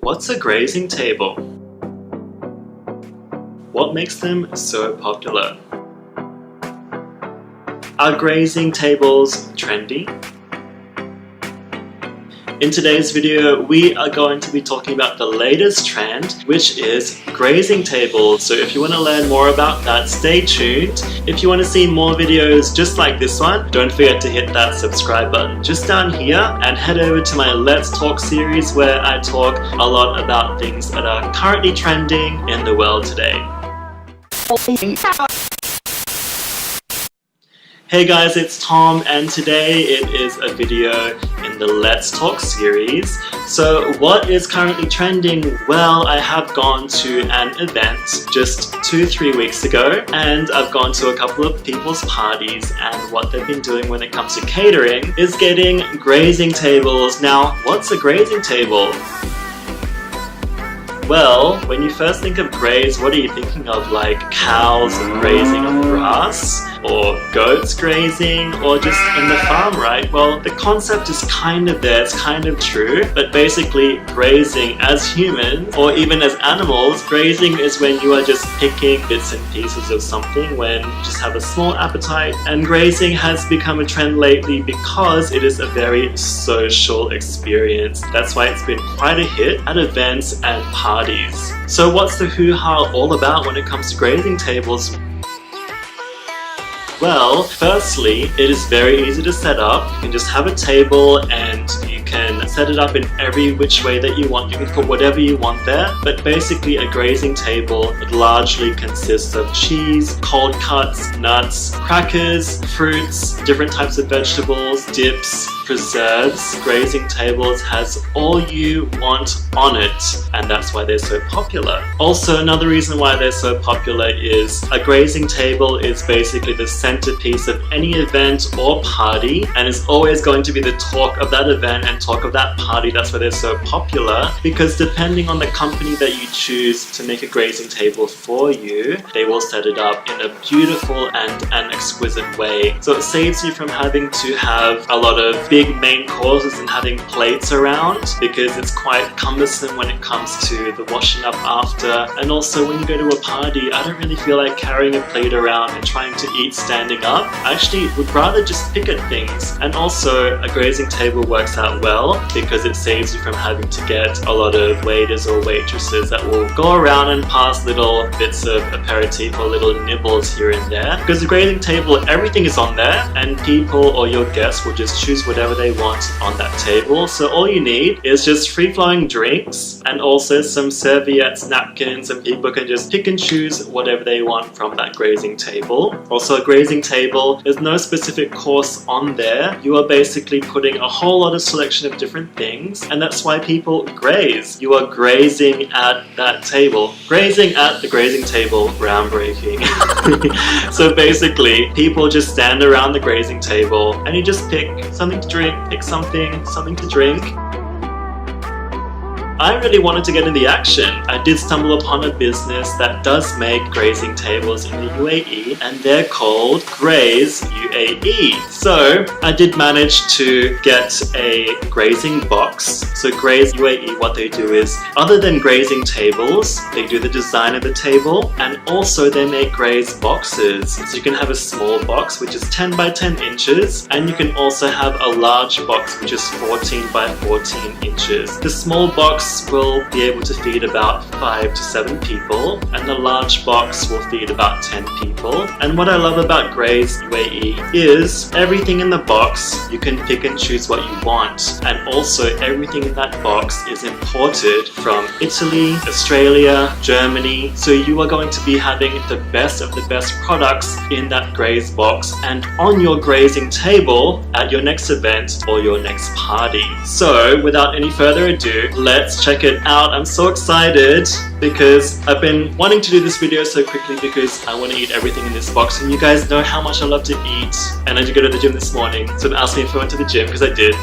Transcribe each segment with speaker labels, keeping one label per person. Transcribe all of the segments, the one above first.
Speaker 1: What's a grazing table? What makes them so popular? Are grazing tables trendy? In today's video, we are going to be talking about the latest trend, which is grazing tables. So if you want to learn more about that, stay tuned. If you want to see more videos just like this one, don't forget to hit that subscribe button just down here and head over to my Let's Talk series where I talk a lot about things that are currently trending in the world today. Hey guys, it's Tom, and today it is a video in the Let's Talk series. So what is currently trending? Well, I have gone to an event just 2-3 weeks ago, and I've gone to a couple of people's parties, and what they've been doing when it comes to catering is getting grazing tables. Now, what's a grazing table? Well, when you first think of graze, what are you thinking of? Like cows grazing on grass? Or goats grazing, or just in the farm, right? Well, the concept is kind of there, it's kind of true, but basically grazing as humans, or even as animals, grazing is when you are just picking bits and pieces of something when you just have a small appetite, and grazing has become a trend lately because it is a very social experience. That's why it's been quite a hit at events and parties. So what's the hoo-ha all about when it comes to grazing tables? Well, firstly, it is very easy to set up. You can just have a table and you can set it up in every which way that you want. You can put whatever you want there, but basically a grazing table, it largely consists of cheese, cold cuts, nuts, crackers, fruits, different types of vegetables, dips, preserves. Grazing tables has all you want on it, and that's why they're so popular. Also, another reason why they're so popular is a grazing table is basically the centerpiece of any event or party, and is always going to be the talk of that event and talk of that party. That's why they're so popular, because depending on the company that you choose to make a grazing table for you, they will set it up in a beautiful and an exquisite way. So it saves you from having to have a lot of big main courses and having plates around, because it's quite cumbersome when it comes to the washing up after. And also when you go to a party, I don't really feel like carrying a plate around and trying to eat standing up. I actually would rather just pick at things. And also a grazing table works out well because it saves you from having to get a lot of waiters or waitresses that will go around and pass little bits of aperitif or little nibbles here and there. Because the grazing table, everything is on there, and people or your guests will just choose whatever they want on that table. So all you need is just free-flowing drinks and also some serviettes, napkins, and people can just pick and choose whatever they want from that grazing table. Also, a grazing table, there's no specific course on there. You are basically putting a whole lot of selection of different things, and that's why people graze. You are grazing at that table. Grazing at the grazing table, groundbreaking. So basically, people just stand around the grazing table and you just pick something to drink, pick something to drink. I really wanted to get in the action. I did stumble upon a business that does make grazing tables in the UAE, and they're called Graze UAE. So I did manage to get a grazing box. So Graze UAE, what they do is, other than grazing tables, they do the design of the table, and also they make graze boxes. So you can have a small box which is 10 by 10 inches, and you can also have a large box which is 14 by 14 inches. The small box will be able to feed about 5 to 7 people, and the large box will feed about 10 people. And what I love about Graze UAE is everything in the box, you can pick and choose what you want, and also everything in that box is imported from Italy, Australia, Germany. So you are going to be having the best of the best products in that Graze box and on your grazing table at your next event or your next party. So without any further ado, let's check it out. I'm so excited because I've been wanting to do this video so quickly because I want to eat everything in this box, and you guys know how much I love to eat, and I did go to the gym this morning, so don't ask me if I went to the gym because I did.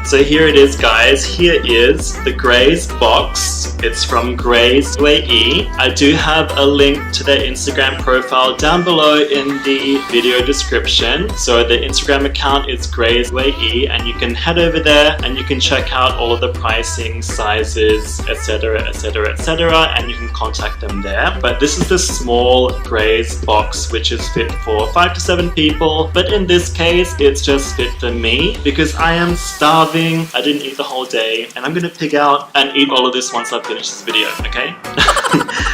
Speaker 1: So here it is, guys. Here is the Graze box. It's from Graze UAE. I do have a link to their Instagram profile down below in the video description. So the Instagram account is Graze UAE, and you can head over there and you can check out all of the pricing, sizes, etc, etc, etc, and you can contact them there. But this is the small Graze box, which is fit for 5 to 7 people, but in this case it's just fit for me because I am starving. I didn't eat the whole day, and I'm gonna pig out and eat all of this once I finish this video, okay?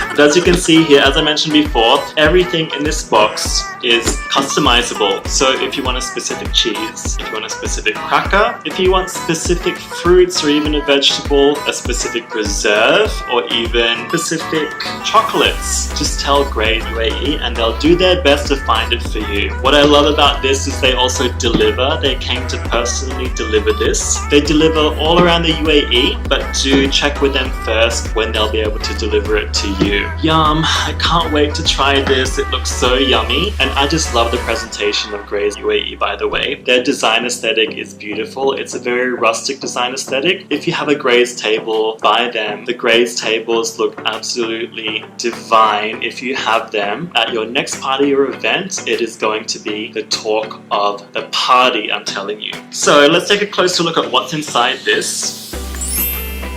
Speaker 1: But as you can see here, as I mentioned before, everything in this box is customizable. So if you want a specific cheese, if you want a specific cracker, if you want specific fruits or even a vegetable, a specific preserve, or even specific chocolates, just tell Graze UAE and they'll do their best to find it for you. What I love about this is they also deliver. They came to personally deliver this. They deliver all around the UAE, but do check with them first when they'll be able to deliver it to you. Yum! I can't wait to try this. It looks so yummy, and I just love the presentation of Graze UAE, by the way. Their design aesthetic is beautiful. It's a very rustic design aesthetic. If you have a Graze table, buy them. The Graze tables look absolutely divine. If you have them at your next party or event, it is going to be the talk of the party, I'm telling you. So let's take a closer look at what's inside this.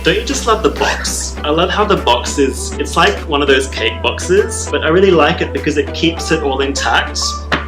Speaker 1: Don't you just love the box? I love how the box is, it's like one of those cake boxes, but I really like it because it keeps it all intact.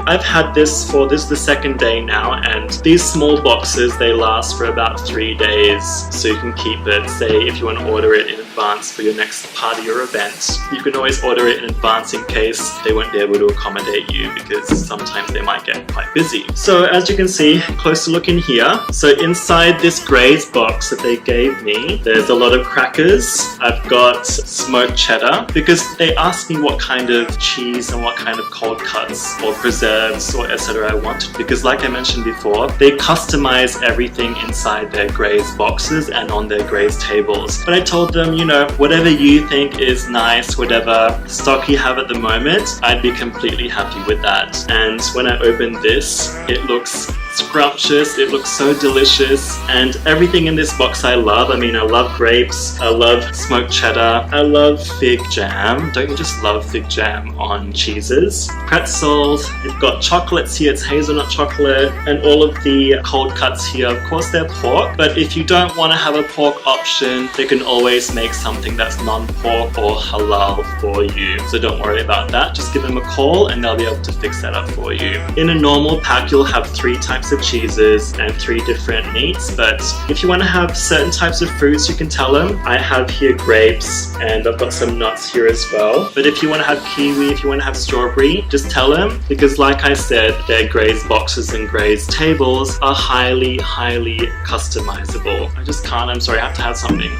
Speaker 1: I've had this for the second day now, and these small boxes, they last for about 3 days, so you can keep it. Say if you want to order it in advance for your next party or event, you can always order it in advance in case they won't be able to accommodate you, because sometimes they might get quite busy. So as you can see, closer look in here. So inside this Graze box that they gave me, there's a lot of crackers. I've got smoked cheddar, because they asked me what kind of cheese and what kind of cold cuts or preserves or etc. I wanted, because like I mentioned before, they customize everything inside their Graze boxes and on their Graze tables. But I told them, you know, whatever you think is nice, whatever stock you have at the moment, I'd be completely happy with that. And when I opened this, it looks scrumptious, it looks so delicious, and everything in this box I love. I mean, I love grapes, I love smoked cheddar, I love fig jam. Don't you just love fig jam on cheeses? Pretzels, you've got chocolates here, it's hazelnut chocolate, and all of the cold cuts here, of course they're pork, but if you don't want to have a pork option, they can always make something that's non-pork or halal for you. So don't worry about that, just give them a call and they'll be able to fix that up for you. In a normal pack, you'll have 3 types of cheeses and 3 different meats, but if you want to have certain types of fruits, you can tell them. I have here grapes, and I've got some nuts here as well. But if you want to have kiwi, if you want to have strawberry, just tell them, because like I said, their Graze boxes and Graze tables are highly customizable. I just can't, I'm sorry, I have to have something.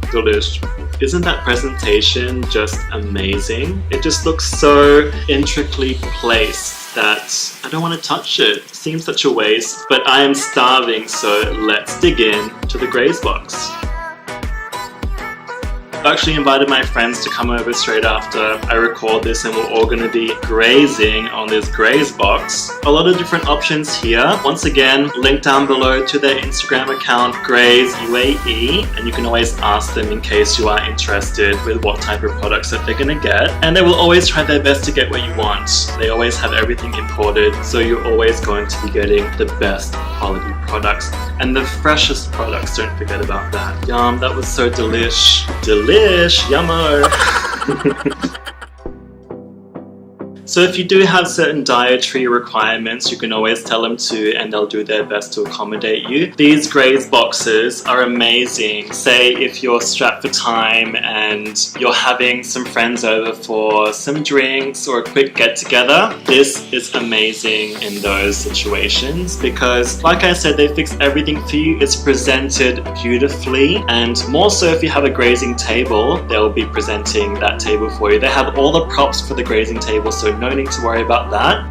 Speaker 1: Delish. Isn't that presentation just amazing? It just looks so intricately placed that I don't want to touch it. It seems such a waste, but I am starving, so let's dig in to the Graze box. I've actually invited my friends to come over straight after I record this, and we're all going to be grazing on this Graze box. A lot of different options here. Once again, link down below to their Instagram account, Graze UAE, and you can always ask them in case you are interested with what type of products that they're going to get. And they will always try their best to get what you want. They always have everything imported, so you're always going to be getting the best quality products and the freshest products. Don't forget about that. Yum, that was so delish. Delish, yummo. So if you do have certain dietary requirements, you can always tell them to, and they'll do their best to accommodate you. These Graze boxes are amazing. Say if you're strapped for time and you're having some friends over for some drinks or a quick get-together, this is amazing in those situations, because like I said, they fix everything for you. It's presented beautifully, and more so if you have a grazing table, they'll be presenting that table for you. They have all the props for the grazing table, so no need to worry about that.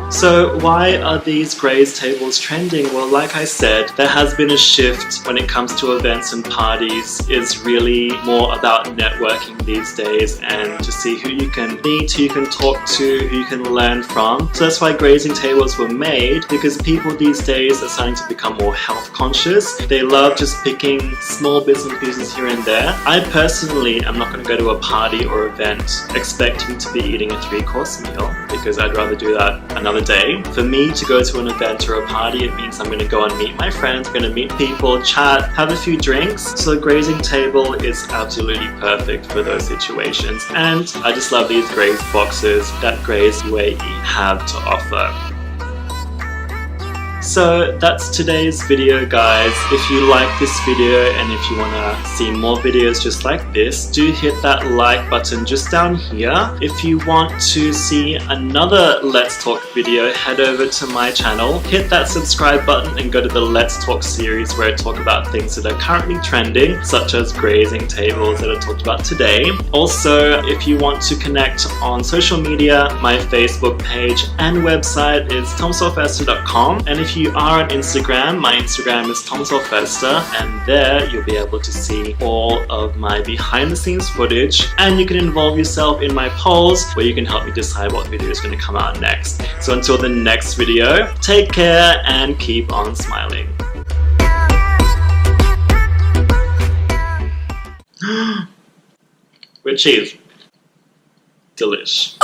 Speaker 1: So why are these Graze tables trending? Well, like I said, there has been a shift when it comes to events and parties. It's really more about networking these days and to see who you can meet, who you can talk to, who you can learn from. So that's why grazing tables were made, because people these days are starting to become more health conscious. They love just picking small bits and pieces here and there. I personally am not going to go to a party or event expecting to be eating a 3-course meal, because I'd rather do that another day. For me to go to an event or a party, it means I'm going to go and meet my friends, I'm going to meet people, chat, have a few drinks. So a grazing table is absolutely perfect for those situations. And I just love these Graze boxes that Graze UAE have to offer. So that's today's video, guys. If you like this video and if you want to see more videos just like this, do hit that like button just down here. If you want to see another Let's Talk video, head over to my channel, hit that subscribe button and go to the Let's Talk series where I talk about things that are currently trending, such as grazing tables that I talked about today. Also, if you want to connect on social media, my Facebook page and website is tomsylvester.com, and if you are on Instagram, my Instagram is tomsylvester, and there you'll be able to see all of my behind the scenes footage, and you can involve yourself in my polls where you can help me decide what video is going to come out next. So until the next video, take care and keep on smiling. With cheese. Delish.